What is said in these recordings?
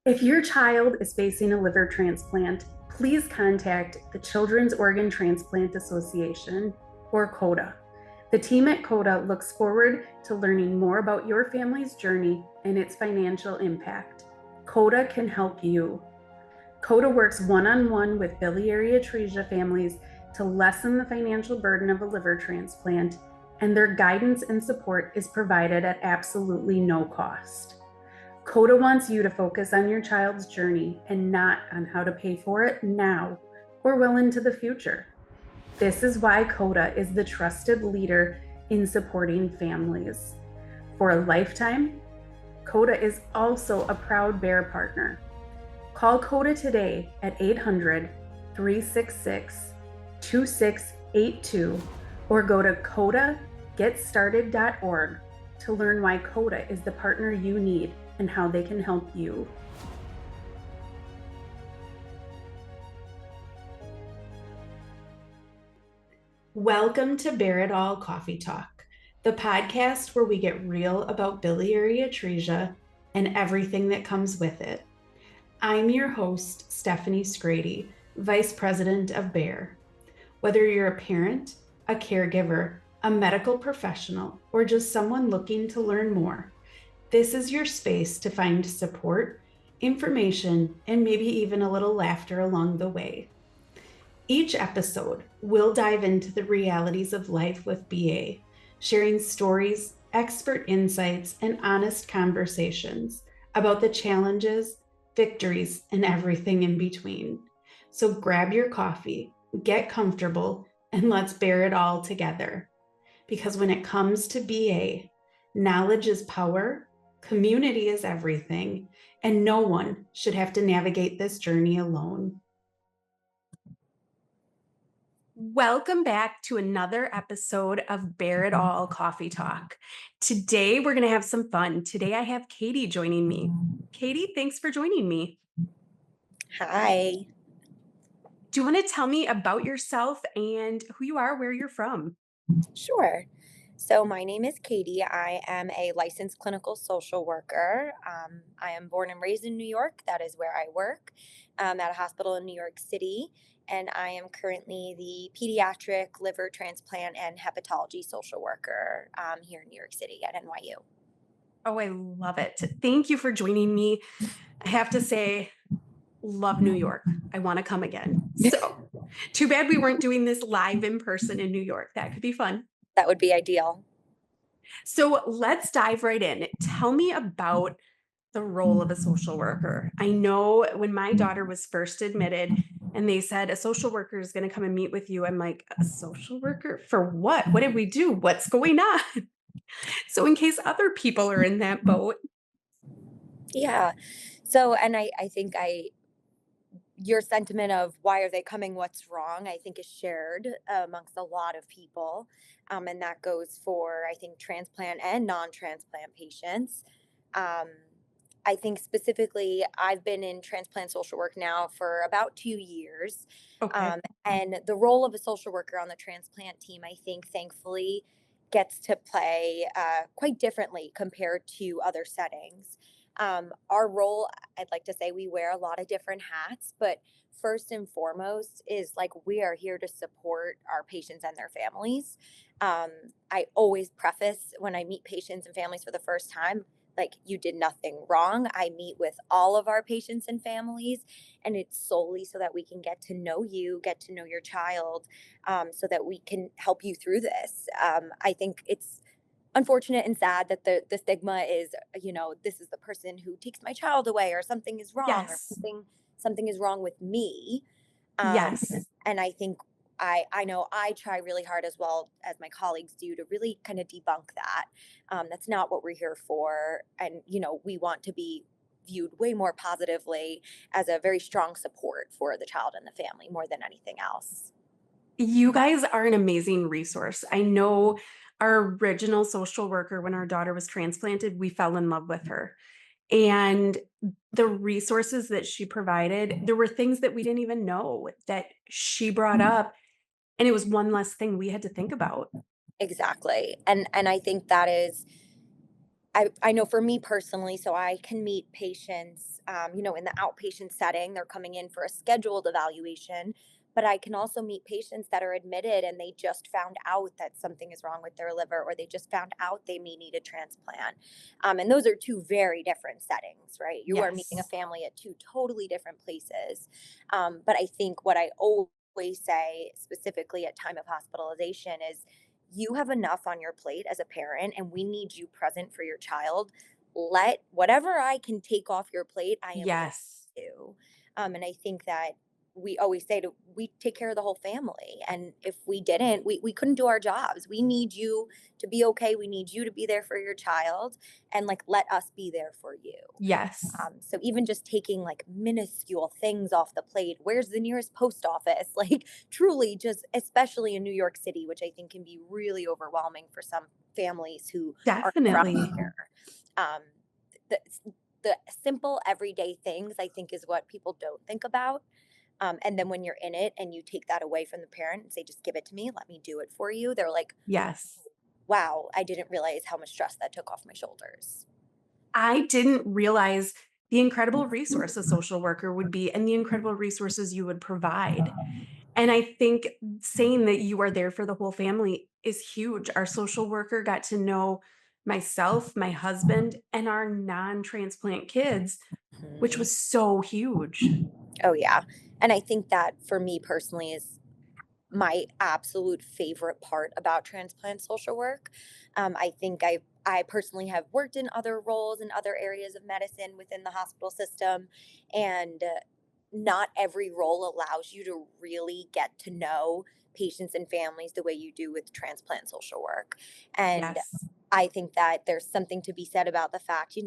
If your child is facing a liver transplant, please contact the Children's Organ Transplant Association, or CODA. The team at CODA looks forward to learning more about your family's journey and its financial impact. CODA can help you. CODA works one-on-one with biliary atresia families to lessen the financial burden of a liver transplant, and their guidance and support is provided at absolutely no cost. CODA wants you to focus on your child's journey and not on how to pay for it now or well into the future. This is why CODA is the trusted leader in supporting families. For a lifetime, CODA is also a proud Bear partner. Call CODA today at 800-366-2682 or go to codaGetStarted.org to learn why CODA is the partner you need and how they can help you. Welcome to Bear It All Coffee Talk, the podcast where we get real about biliary atresia and everything that comes with it. I'm your host, Stephanie Scrady, Vice President of Bear. Whether you're a parent, a caregiver, a medical professional, or just someone looking to learn more, this is your space to find support, information, and maybe even a little laughter along the way. Each episode, we'll dive into the realities of life with BA, sharing stories, expert insights, and honest conversations about the challenges, victories, and everything in between. So grab your coffee, get comfortable, and let's bear it all together. Because when it comes to BA, knowledge is power, community is everything, and no one should have to navigate this journey alone. Welcome back to another episode of Bear It All Coffee Talk. Today, we're going to have some fun. Today, I have Katie joining me. Katie, thanks for joining me. Hi. Do you want to tell me about yourself and who you are, where you're from? Sure. So my name is Katie. I am a licensed clinical social worker. I am born and raised in New York. That is where I work at a hospital in New York City. And I am currently the pediatric liver transplant and hepatology social worker here in New York City at NYU. Oh, I love it. Thank you for joining me. I have to say, love New York. I want to come again. So, too bad we weren't doing this live in person in New York. That could be fun. That would be ideal. So, let's dive right in. Tell me about the role of a social worker. I know when my daughter was first admitted and they said a social worker is going to come and meet with you, I'm like, a social worker for what? What did we do? What's going on? So, in case other people are in that boat. Yeah. So, and I think your sentiment of why are they coming, what's wrong, I think is shared amongst a lot of people. And that goes for, I think, transplant and non transplant patients. Um, I think specifically, I've been in transplant social work now for about 2 years. Okay. And the role of a social worker on the transplant team, I think, thankfully, gets to play quite differently compared to other settings. Our role, I'd like to say we wear a lot of different hats, but first and foremost is like we are here to support our patients and their families. Um, I always preface when I meet patients and families for the first time, like you did nothing wrong. I meet with all of our patients and families, and it's solely so that we can get to know you, get to know your child, so that we can help you through this. I think it's unfortunate and sad that the stigma is, this is the person who takes my child away, or something is wrong, or Yes. something is wrong with me. um, Yes. and I think I know I try really hard as well as my colleagues do to really kind of debunk that. That's not what we're here for, and we want to be viewed way more positively as a very strong support for the child and the family more than anything else. You guys are an amazing resource. I know our original social worker, when our daughter was transplanted, we fell in love with her. And the resources that she provided, there were things that we didn't even know that she brought up. And it was one less thing we had to think about. Exactly. And I think that is I know for me personally, so I can meet patients, in the outpatient setting. They're coming in for a scheduled evaluation, but I can also meet patients that are admitted and they just found out that something is wrong with their liver, or they just found out they may need a transplant. And those are two very different settings, right? You are meeting a Yes. family at two totally different places. But I think what I always say, specifically at time of hospitalization, is you have enough on your plate as a parent and we need you present for your child. Let whatever I can take off your plate, I am going Yes. to do. And I think that we always say to we take care of the whole family. And if we didn't, we couldn't do our jobs. We need you to be okay. We need you to be there for your child, and like let us be there for you. Yes. So even just taking like minuscule things off the plate, where's the nearest post office? Like truly just, especially in New York City, which I think can be really overwhelming for some families who are from Definitely. here. Um, the, the simple everyday things I think is what people don't think about. And then when you're in it and you take that away from the parent and say, just give it to me, let me do it for you, they're like, Yes. wow, I didn't realize how much stress that took off my shoulders. I didn't realize the incredible resource a social worker would be and the incredible resources you would provide. And I think saying that you are there for the whole family is huge. Our social worker got to know myself, my husband, and our non transplant kids, which Mhm. was so huge. Oh, yeah. And I think that for me personally is my absolute favorite part about transplant social work. I think I personally have worked in other roles in other areas of medicine within the hospital system, and not every role allows you to really get to know patients and families the way you do with transplant social work. And Yes. I think that there's something to be said about the fact,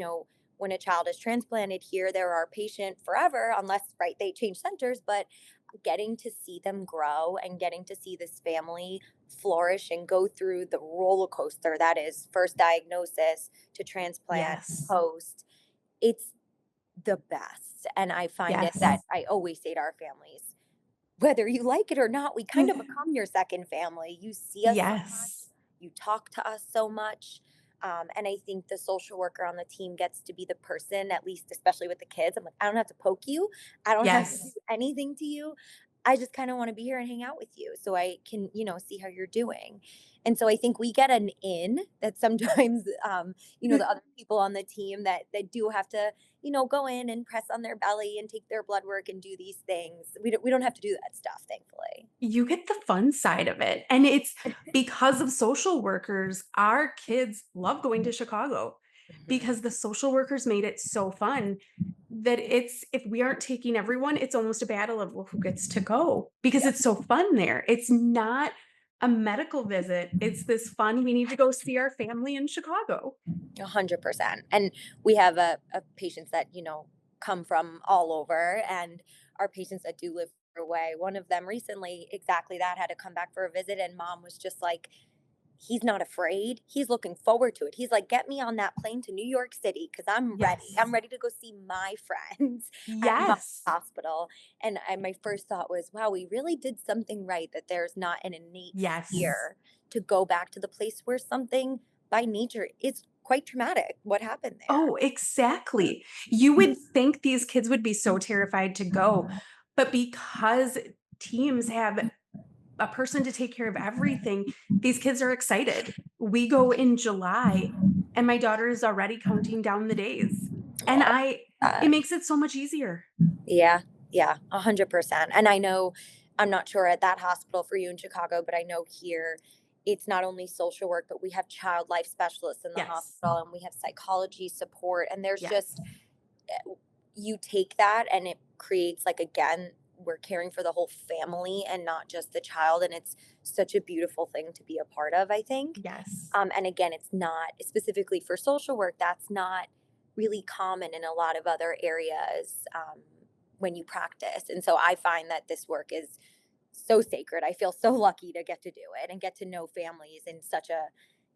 when a child is transplanted here, they're our patient forever, unless, right, they change centers, but getting to see them grow and getting to see this family flourish and go through the roller coaster that is first diagnosis to transplant, Yes. post, it's the best. And I find it that Yes. I always say to our families, whether you like it or not, we kind of become your second family. You see us so Yes. much, you talk to us so much. And I think the social worker on the team gets to be the person, at least, especially with the kids. I'm like, I don't have to poke you, I don't have to do Yes. anything to you. I just kind of want to be here and hang out with you so I can, see how you're doing. And so I think we get an in that sometimes, the other people on the team that do have to, go in and press on their belly and take their blood work and do these things. We don't have to do that stuff, thankfully. You get the fun side of it. And it's because of social workers, our kids love going to Chicago because Mhm. the social workers made it so fun that it's if we aren't taking everyone, it's almost a battle of well, who gets to go because Yeah, it's so fun there. It's not a medical visit. It's this fun. We need to go see our family in Chicago. 100%. And we have a patients that, come from all over, and our patients that do live far away. One of them recently, exactly that, had to come back for a visit, and mom was just like, he's not afraid. He's looking forward to it. He's like, get me on that plane to New York City because I'm ready. I'm Yes. ready to go see my friends at my Yes. hospital. And my first thought was, wow, we really did something right that there's not an innate Yes. fear to go back to the place where something by nature is quite traumatic. What happened there? Oh, exactly. You would think these kids would be so terrified to go, but because teams have a person to take care of everything, these kids are excited. We go in July and my daughter is already counting down the days. And Oh, it uh, makes it so much easier. yeah, yeah, 100%. And I know, I'm not sure at that hospital for you in Chicago, but I know here it's not only social work, but we have child life specialists in the Yes. hospital and we have psychology support. And there's Yes. just, you take that and it creates, like, again, we're caring for the whole family and not just the child. And it's such a beautiful thing to be a part of, I think. Yes. And again, it's not specifically for social work, that's not really common in a lot of other areas, when you practice. And so I find that this work is so sacred. I feel so lucky to get to do it and get to know families in such a,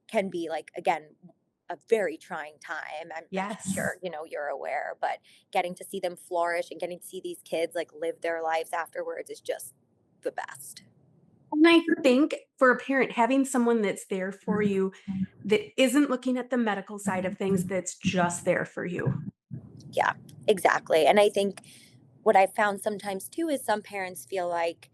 can be like, again, a very trying time. I'm Yes. sure, you're aware, but getting to see them flourish and getting to see these kids like live their lives afterwards is just the best. And I think for a parent, having someone that's there for you that isn't looking at the medical side of things, that's just there for you. Yeah, exactly. And I think what I found sometimes too is some parents feel like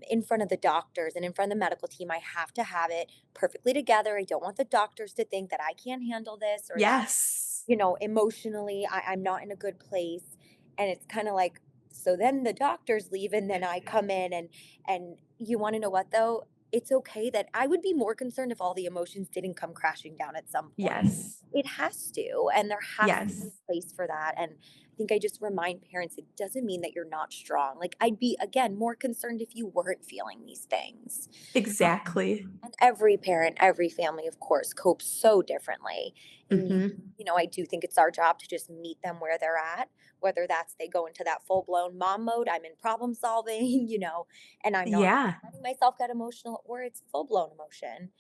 in front of the doctors and in front of the medical team, I have to have it perfectly together. I don't want the doctors to think that I can't handle this or that, Yes. emotionally I'm not in a good place. And it's kind of like, so then the doctors leave and then I come in and you want to know what though? It's okay that I would be more concerned if all the emotions didn't come crashing down at some point. Yes. It has to, and there has to be Yes. a place for that. And I think I just remind parents it doesn't mean that you're not strong. Like I'd be again more concerned if you weren't feeling these things. Exactly. And every parent, every family, of course, copes so differently. And Mhm. I do think it's our job to just meet them where they're at, whether that's they go into that full blown mom mode, I'm in problem solving, and I'm not Yeah, letting myself get emotional, or it's full blown emotion.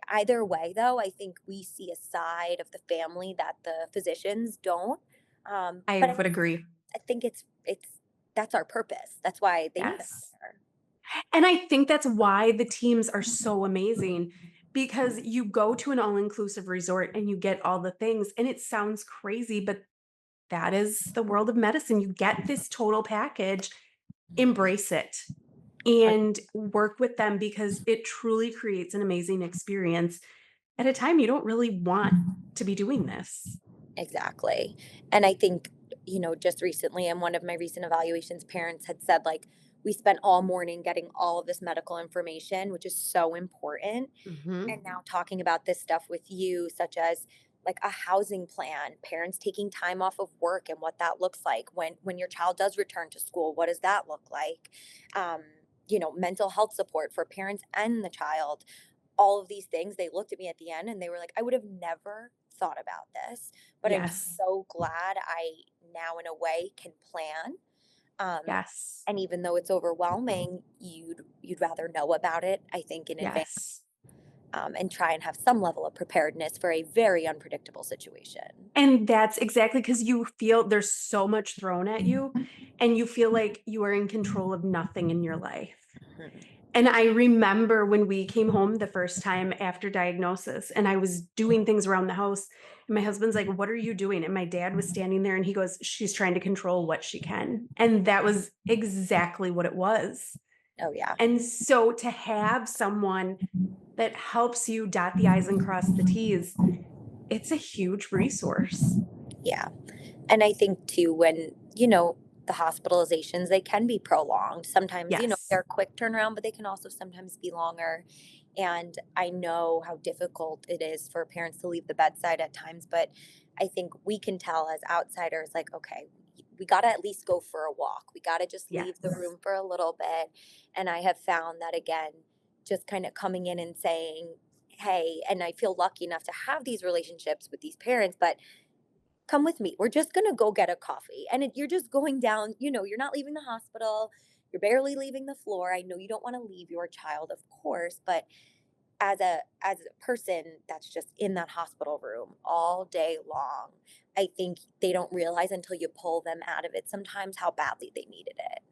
Either way, though, I think we see a side of the family that the physicians don't. I But would agree. I think it's that's our purpose. That's why they need us Yes. there. And I think that's why the teams are so amazing because you go to an all-inclusive resort and you get all the things, and it sounds crazy, but that is the world of medicine. You get this total package, embrace it, and work with them because it truly creates an amazing experience at a time you don't really want to be doing this. Exactly. And I think, just recently in one of my recent evaluations, parents had said, like, we spent all morning getting all of this medical information, which is so important. Mhm. And now talking about this stuff with you, such as like a housing plan, parents taking time off of work and what that looks like when your child does return to school, what does that look like? Um, mental health support for parents and the child, all of these things. They looked at me at the end and they were like, I would have never thought about this, but I'm Yes. so glad I now, in a way, can plan. Um, Yes. and even though it's overwhelming, you'd rather know about it, I think, in advance, Yes. and try and have some level of preparedness for a very unpredictable situation. And that's exactly because you feel there's so much thrown at you, and you feel like you are in control of nothing in your life. Mhm. And I remember when we came home the first time after diagnosis, and I was doing things around the house, and my husband's like, "What are you doing?" And my dad was standing there, and he goes, "She's trying to control what she can." And that was exactly what it was. Oh yeah, And so to have someone that helps you dot the I's and cross the T's, it's a huge resource. yeah. And I think too, when, the hospitalizations, they can be prolonged. Sometimes, Yes. they're quick turnaround, but they can also sometimes be longer. And I know how difficult it is for parents to leave the bedside at times, but I think we can tell as outsiders, like, okay, we got to at least go for a walk. We got to just leave the Yes. room for a little bit. And I have found that again, just kind of coming in and saying, hey, and I feel lucky enough to have these relationships with these parents, but come with me. We're just going to go get a coffee. And you're just going down, you're not leaving the hospital. You're barely leaving the floor. I know you don't want to leave your child, of course, but as a person that's just in that hospital room all day long, I think they don't realize until you pull them out of it sometimes how badly they needed it.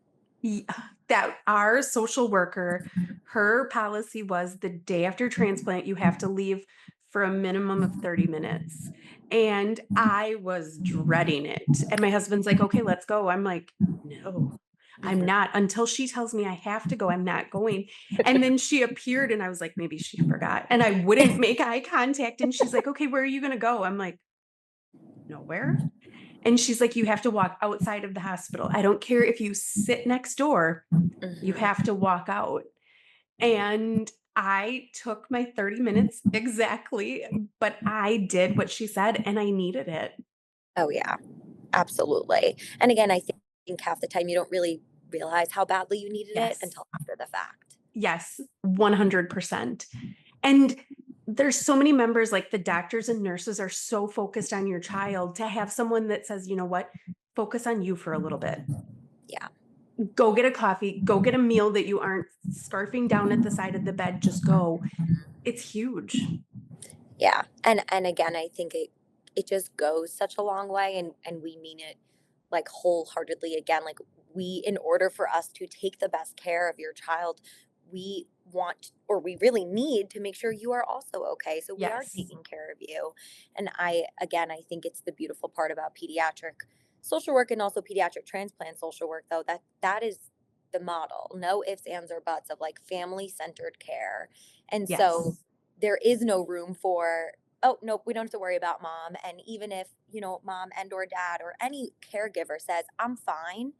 Ye that our social worker, her policy was the day after transplant, you have to leave for a minimum of 30 minutes, and I was dreading it, and my husband's like, "Okay, let's go." I'm like, "No, I'm Mhm. not. Until she tells me I have to go, I'm not going." And then she appeared, and I was like, "Maybe she forgot," and I wouldn't make eye contact, and she's like, "Okay, where are you gonna go?" I'm like, "Nowhere." And she's like, "You have to walk outside of the hospital. I don't care if you sit next door, you Mhm. have to walk out." And I took my 30 minutes exactly, but I did what she said and I needed it. Oh yeah, absolutely. And again, I think half the time you don't really realize how badly you needed it Yes. until after the fact. Yes, 100%. And there's so many members, like the doctors and nurses are so focused on your child to have someone that says, "You know what? Focus on you for a little bit. Yeah. Go get a coffee, go get a meal that you aren't scarfing down at the side of the bed, just go." It's huge. Yeah. And again, I think it just goes such a long way, and we mean it like wholeheartedly. Again, like, we in order for us to take the best care of your child, we want or we really need to make sure you are also okay. So we are Yes. taking care of you. And I think it's the beautiful part about pediatric social work and also pediatric transplant social work, though, that is the model. No ifs, ands, or buts of like family centered care. And so Yes. there is no room for, oh, nope, we don't have to worry about mom. And even if, mom and or dad or any caregiver says, I'm fine,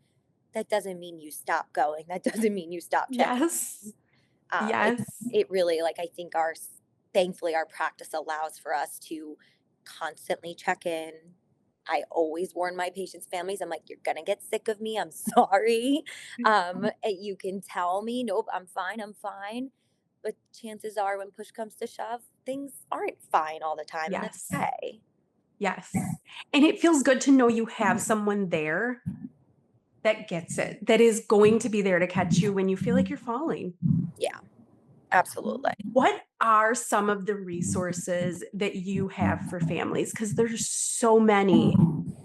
that doesn't mean you stop going. That doesn't mean you stop checking. Yes. Um, it, Yes. it really, like, I think thankfully, our practice allows for us to constantly check in. I always warn my patients' families, I'm like, you're going to get sick of me. I'm sorry. You can tell me, nope, I'm fine. I'm fine. But chances are, when push comes to shove, things aren't fine all the time. And that's Yes. okay. Yes. And it feels good to know you have someone there that gets it, that is going to be there to catch you when you feel like you're falling. Yeah, absolutely. What are some of the resources that you have for families? Because there's so many.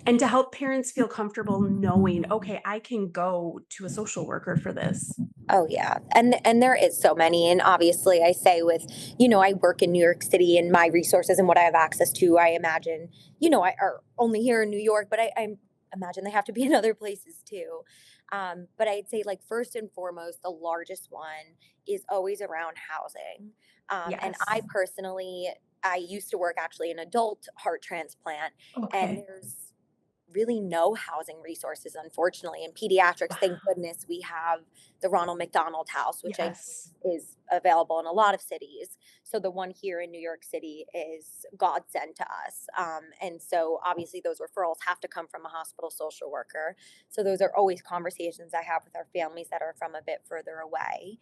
And to help parents feel comfortable knowing, okay, I can go to a social worker for this. Oh yeah. And there is so many. And obviously I say with, I work in New York City and my resources and what I have access to, I imagine, I are only here in New York, but I imagine they have to be in other places too. But I'd say like first and foremost, the largest one is always around housing. And I Yes. personally, I used to work actually in adult heart transplant, and Okay. there's really no housing resources, unfortunately. In pediatrics, thank Wow. goodness we have the Ronald McDonald House, which I know Yes. is available in a lot of cities. So the one here in New York City is godsend to us. And so obviously those referrals have to come from a hospital social worker. So those are always conversations I have with our families that are from a bit further away.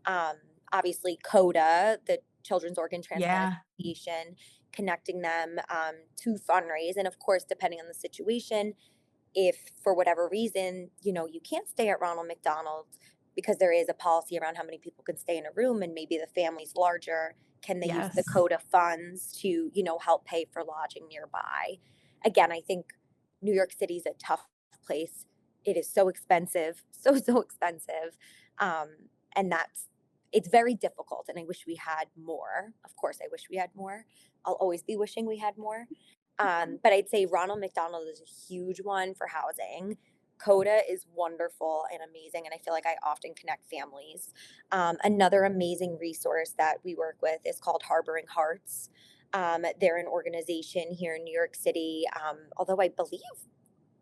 Um, Obviously, CODA, the Children's Organ Transplant Yeah. Association, connecting them to fundraise. And of course, depending on the situation, if for whatever reason, you can't stay at Ronald McDonald because there is a policy around how many people can stay in a room and maybe the family's larger, can they use the Yes. CODA funds to, help pay for lodging nearby? Again, I think New York City is a tough place. It is so expensive, so expensive. And it's very difficult. And I wish we had more. Of course, I wish we had more. I'll always be wishing we had more. But I'd say Ronald McDonald is a huge one for housing. CODA is wonderful and amazing, and I feel like I often connect families. Another amazing resource that we work with is called Harboring Hearts. They're an organization here in New York City, although I believe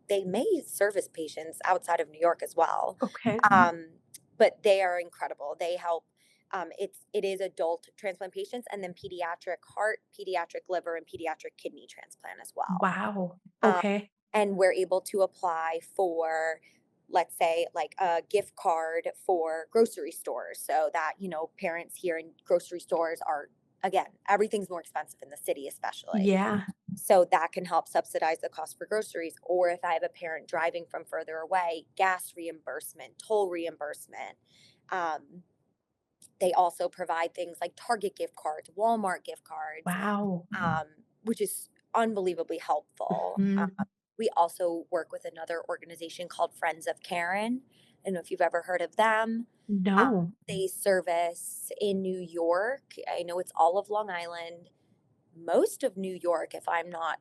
they may service patients outside of New York as well. Okay. Um, but they are incredible. They help. It is adult transplant patients and then pediatric heart, pediatric liver, and pediatric kidney transplant as well. Wow. Um, Okay. and we're able to apply for, let's say, like a gift card for grocery stores, so that parents here in grocery stores are, again, everything's more expensive in the city, especially. Yeah. So that can help subsidize the cost for groceries. Or if I have a parent driving from further away, gas reimbursement, toll reimbursement. Um, they also provide things like Target gift cards, Walmart gift cards, Wow. um, which is unbelievably helpful. Mhm. We also work with another organization called Friends of Karen. I don't know if you've ever heard of them. No. They service in New York. I know it's all of Long Island, most of New York, if I'm not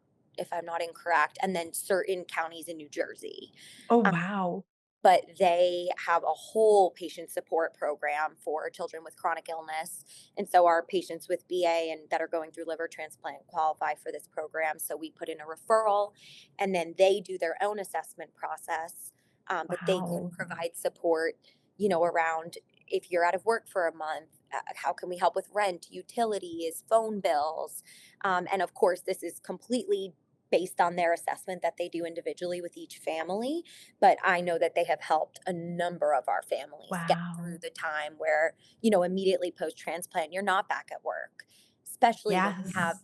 incorrect, and then certain counties in New Jersey. Oh, Um, wow. but they have a whole patient support program for children with chronic illness. And so our patients with BA and that are going through liver transplant qualify for this program. So we put in a referral and then they do their own assessment process. But they can Wow. provide support, around if you're out of work for a month, how can we help with rent, utilities, phone bills? And of course, this is completely based on their assessment that they do individually with each family, but I know that they have helped a number of our families get through Wow. the time where, immediately post transplant, you're not back at work, especially when you have, Yes.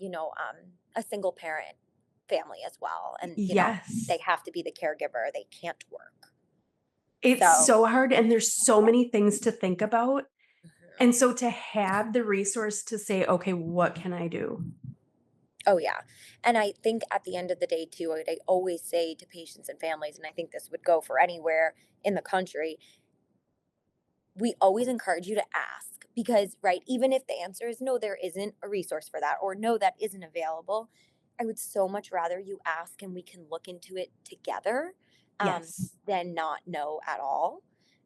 a single parent family as well. And, they Yes. have to be the caregiver, they can't work. It's So, so hard and there's so many things to think about. And mhm. so to have the resource to say, okay, what can I do? Oh, yeah. And I think at the end of the day, too, what I always say to patients and families, and I think this would go for anywhere in the country, we always encourage you to ask because, right, even if the answer is no, there isn't a resource for that, or no, that isn't available, I would so much rather you ask and we can look into it together, Yes. than not know at all.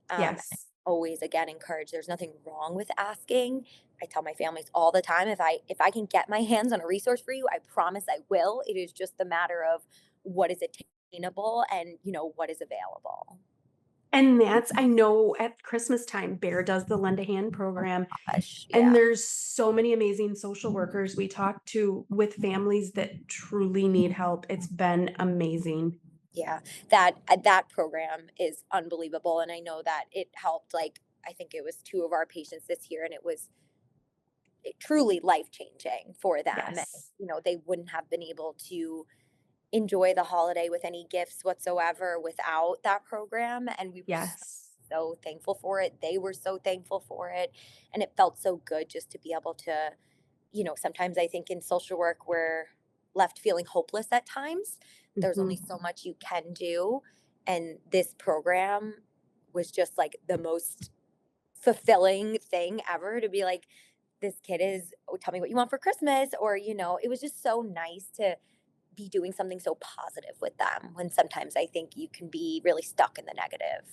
And Yes. always again encourage, there's nothing wrong with asking. I tell my families all the time, if I can get my hands on a resource for you, I promise I will. It is just the matter of what is attainable and what is available. And that's I know at Christmas time, Bear does the Lend a Hand program, Gosh, and yeah. there's so many amazing social workers we talk to with families that truly need help. It's been amazing. Yeah, that program is unbelievable, and I know that it helped, like, I think it was 2 of our patients this year, and it was truly life-changing for them, and, Yes. they wouldn't have been able to enjoy the holiday with any gifts whatsoever without that program, and we were Yes. so thankful for it. They were so thankful for it, and it felt so good just to be able to, sometimes I think in social work we're left feeling hopeless at times. There's only Mhm. so much you can do. And this program was just like the most fulfilling thing ever to be like, this kid is, oh, tell me what you want for Christmas. Or, it was just so nice to be doing something so positive with them when sometimes I think you can be really stuck in the negative.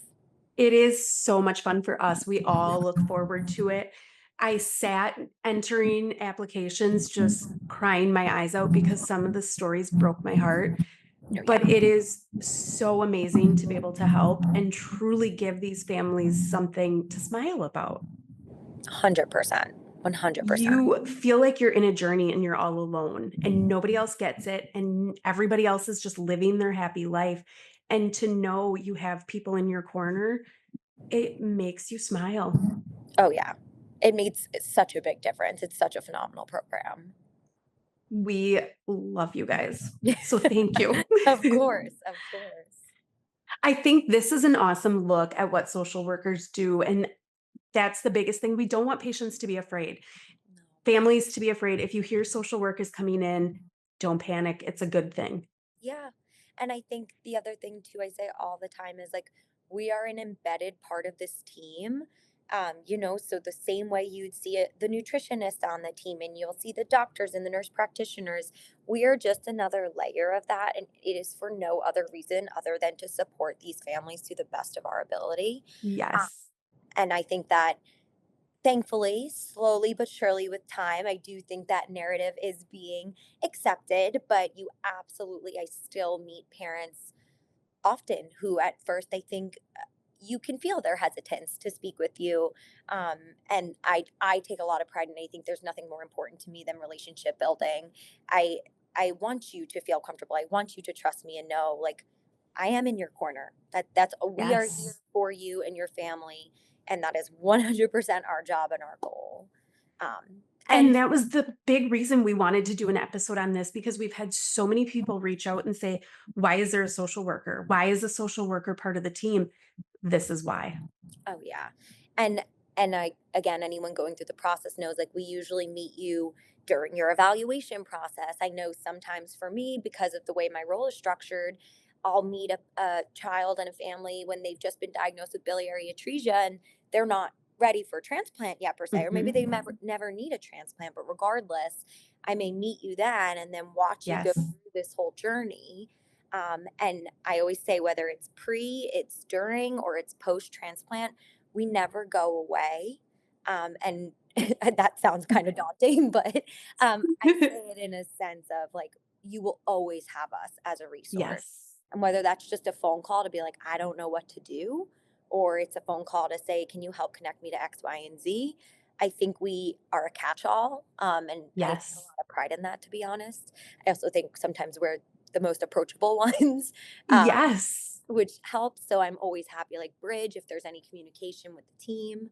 It is so much fun for us. We all look forward to it. I sat entering applications just crying my eyes out because some of the stories broke my heart, Oh, yeah, but it is so amazing to be able to help and truly give these families something to smile about. 100%. 100%. You feel like you're in a journey and you're all alone and nobody else gets it and everybody else is just living their happy life. And to know you have people in your corner, it makes you smile. Oh, yeah. It makes such a big difference. It's such a phenomenal program. We love you guys. So thank you. Of course, of course. I think this is an awesome look at what social workers do. And that's the biggest thing. We don't want patients to be afraid, No. families to be afraid. If you hear social work is coming in, don't panic. It's a good thing. Yeah. And I think the other thing too, I say all the time is like, we are an embedded part of this team. So the same way you'd see the nutritionist on the team and you'll see the doctors and the nurse practitioners, we are just another layer of that. And it is for no other reason other than to support these families to the best of our ability. Uh, Yes. and I think that thankfully, slowly but surely with time, I do think that narrative is being accepted, but I still meet parents often who at first I think you can feel their hesitance to speak with you. And I take a lot of pride and I think there's nothing more important to me than relationship building. I I want you to feel comfortable. I want you to trust me and know like I am in your corner. That's we are here Yes. for you and your family, and that is 100% our job and our goal. And And that was the big reason we wanted to do an episode on this because we've had so many people reach out and say, why is there a social worker? Why is a social worker part of the team? This is why. Oh yeah. And I again, anyone going through the process knows like we usually meet you during your evaluation process. I know sometimes for me, because of the way my role is structured, I'll meet a child and a family when they've just been diagnosed with biliary atresia and they're not ready for transplant yet per se, or maybe Mhm. they never need a transplant, but regardless, I may meet you then and then watch you go Yes. through this whole journey. And I always say, whether it's it's during, or it's post transplant, we never go away. And that sounds kind of daunting, but I say it in a sense of like, you will always have us as a resource. Yes. And whether that's just a phone call to be like, I don't know what to do, or it's a phone call to say, can you help connect me to X, Y, and Z? I think we are a catch all. And I take a Yes. lot of pride in that, to be honest. I also think sometimes we're the most approachable ones, um, Yes. which helps. So I'm always happy, like, bridge if there's any communication with the team.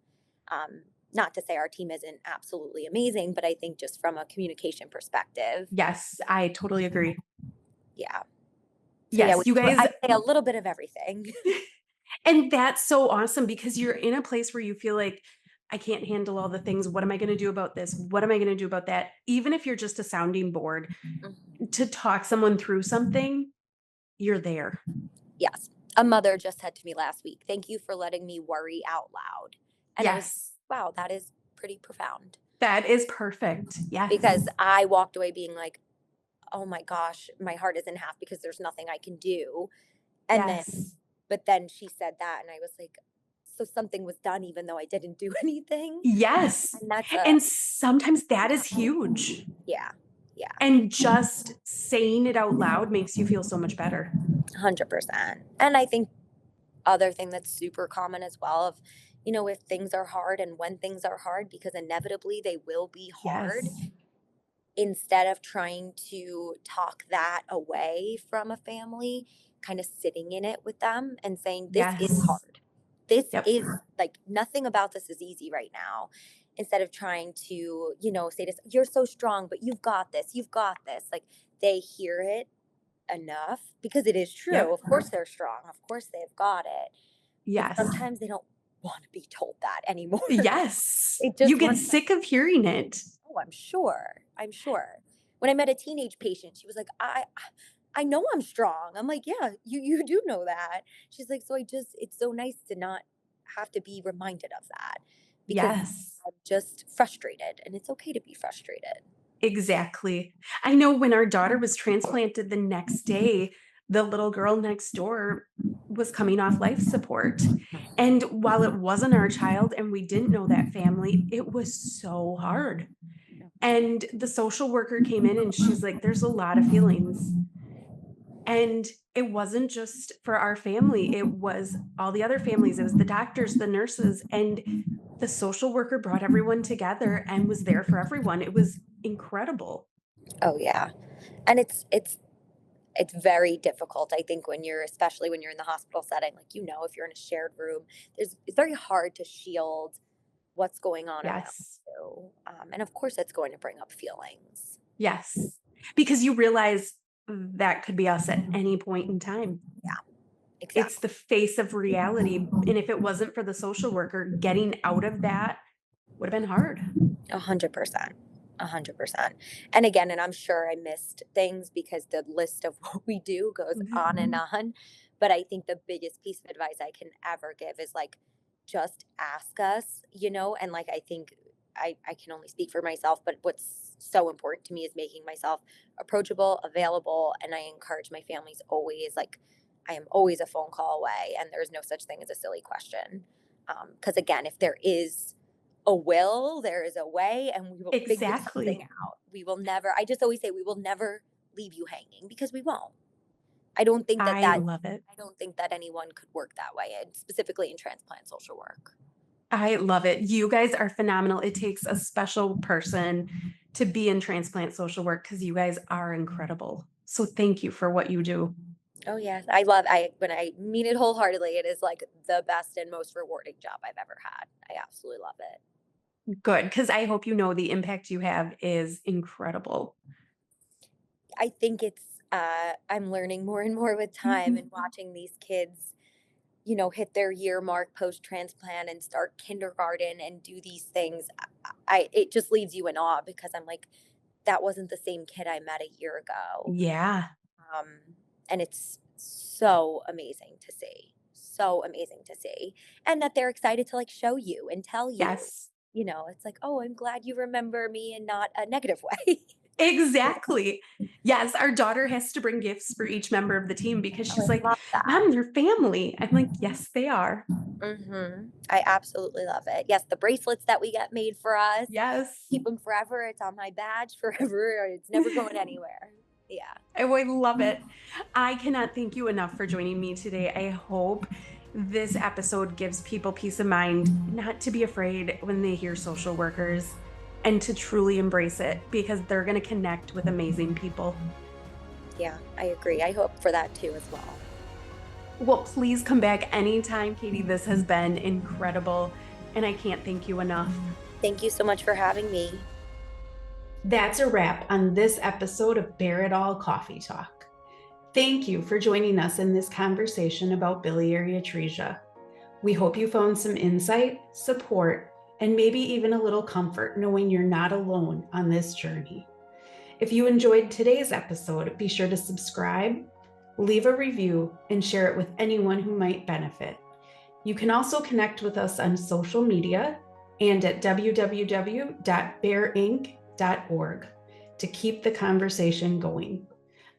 Um, Not to say our team isn't absolutely amazing, but I think just from a communication perspective, Yes. I totally agree. yeah. So yeah, Yes. You I guys, say a little bit of everything. and that's so awesome because you're in a place where you feel like, I can't handle all the things. What am I going to do about this? What am I going to do about that? Even if you're just a sounding board to talk someone through something, you're there. Yes. A mother just said to me last week, thank you for letting me worry out loud. And I was, Yes. wow, that is pretty profound. That is perfect. Because Yes. I walked away being like, oh my gosh, my heart is in half because there's nothing I can do. And then, Yes. but then she said that, and I was like, so something was done even though I didn't do anything. Yes. And that's And sometimes that is huge. yeah, yeah, And just saying it out loud makes you feel so much better. 100%. And I think other thing that's super common as well of, if things are hard and when things are hard, because inevitably they will be hard, Yes. instead of trying to talk that away from a family, kind of sitting in it with them and saying, this is Yes. hard. This Yep. is like nothing about this is easy right now. Instead of trying to, say this, you're so strong, but you've got this, you've got this. Like they hear it enough because it is true. Yep. Of course they're strong. Of course they've got it. But Yes. sometimes they don't want to be told that anymore. Yes. It You just get wants sick of hearing it. oh, I'm sure. I'm sure. When I met a teenage patient, she was like, I know I'm strong. I'm like, yeah, you do know that. She's like, so it's so nice to not have to be reminded of that because Yes. I'm just frustrated and it's okay to be frustrated. Exactly. I know when our daughter was transplanted the next day, the little girl next door was coming off life support. And while it wasn't our child and we didn't know that family, it was so hard. And the social worker came in and she's like, there's a lot of feelings. And it wasn't just for our family, it was all the other families. It was the doctors, the nurses, and the social worker brought everyone together and was there for everyone. It was incredible. Oh yeah. And it's very difficult, I think, when you're especially when you're in the hospital setting, like, if you're in a shared room, it's very hard to shield what's going on around Yes. you. And of course, it's going to bring up feelings. Yes. Because you realize that could be us at any point in time. Yeah, It's exactly. the face of reality. And if it wasn't for the social worker, getting out of that would have been hard. 100%. 100%. And again, and I'm sure I missed things because the list of what we do goes on and on. But I think the biggest piece of advice I can ever give is like, just ask us, and like, I think I can only speak for myself, but what's so important to me is making myself approachable, available. And I encourage my families always, like, I am always a phone call away, and there's no such thing as a silly question. Because again, if there is a will, there is a way, and we will figure something Exactly. out. We will never, I just always say, we will never leave you hanging because we won't. I don't think that I that, love it. I don't think that anyone could work that way, and specifically in transplant social work. I love it. You guys are phenomenal. It takes a special person to be in transplant social work because you guys are incredible. So thank you for what you do. Oh yes, when I mean it wholeheartedly, it is like the best and most rewarding job I've ever had. I absolutely love it. Good, because I hope you know the impact you have is incredible. I think I'm learning more and more with time and watching these kids, hit their year mark post transplant and start kindergarten and do these things. It just leaves you in awe because I'm like, that wasn't the same kid I met a year ago. Yeah. Um, and it's so amazing to see. So amazing to see. And that they're excited to like show you and tell you, Yes. it's like, oh, I'm glad you remember me in not a negative way. Exactly. Yes, our daughter has to bring gifts for each member of the team because Oh, she's I like, love that. "Mom, they're family." I'm like, "Yes, they are." I absolutely love it. Yes, the bracelets that we get made for us, Yes. keep them forever. It's on my badge forever. It's never going anywhere. Yeah. Oh, I love it. I cannot thank you enough for joining me today. I hope this episode gives people peace of mind not to be afraid when they hear social workers and to truly embrace it because they're going to connect with amazing people. Yeah, I agree. I hope for that too as well. Well, please come back anytime, Katie. This has been incredible, and I can't thank you enough. Thank you so much for having me. That's a wrap on this episode of Bear It All Coffee Talk. Thank you for joining us in this conversation about biliary atresia. We hope you found some insight, support, and maybe even a little comfort knowing you're not alone on this journey. If you enjoyed today's episode, be sure to subscribe, leave a review, and share it with anyone who might benefit. You can also connect with us on social media and at www.bearinc.org to keep the conversation going.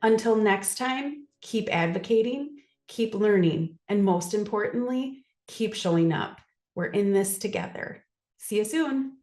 Until next time, keep advocating, keep learning, and most importantly, keep showing up. We're in this together. See you soon.